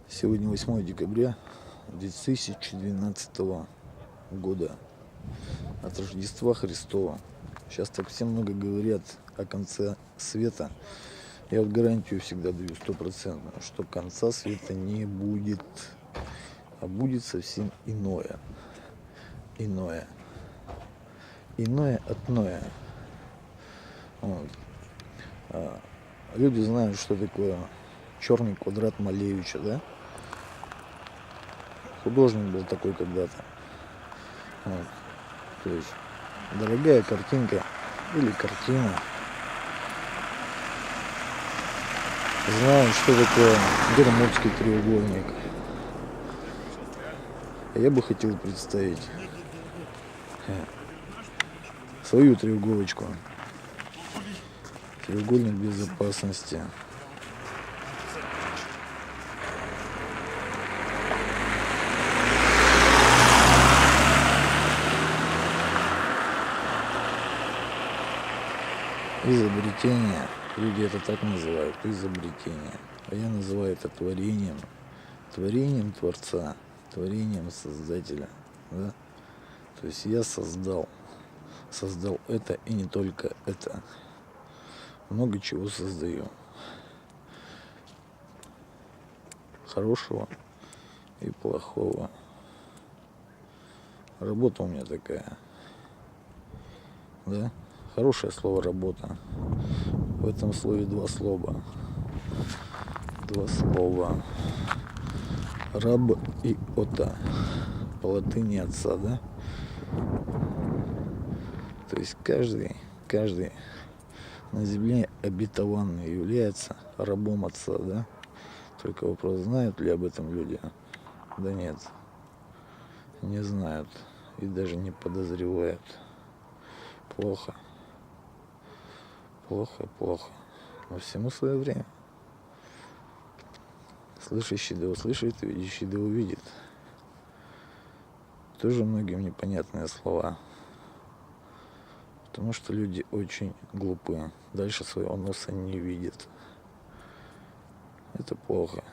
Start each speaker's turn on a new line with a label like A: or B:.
A: Сегодня 8 декабря 2012 года, от Рождества Христова. Сейчас так все много говорят о конце света. Я вот гарантию всегда даю стопроцентную, что конца света не будет, а будет совсем иное. Иное. Иное от ноя. Вот. Люди знают, что такое черный квадрат Малевича, да? Художник был такой когда-то. Вот. То есть дорогая картинка или картина. Знают, что такое Бермудский треугольник. А я бы хотел представить свою треуголочку. Треугольник безопасности. Изобретение. Люди это так называют. Изобретение. А я называю это творением. Творением Творца. Творением Создателя. Да? То есть я создал. Создал это и не только это. Много чего создаю. Хорошего и плохого. Работа у меня такая. Да? Хорошее слово работа. В этом слове два слова. Два слова. Раб и ота. По латыни отца, да? То есть каждый на земле обетованный является рабом отца, да? Только вопрос, знают ли об этом люди? Да нет. Не знают. И даже не подозревают. Плохо. Плохо. Но всему свое время. Слышащий да услышит, видящий да увидит. Тоже многим непонятные слова. Потому что люди очень глупые. Дальше своего носа не видят. Это плохо.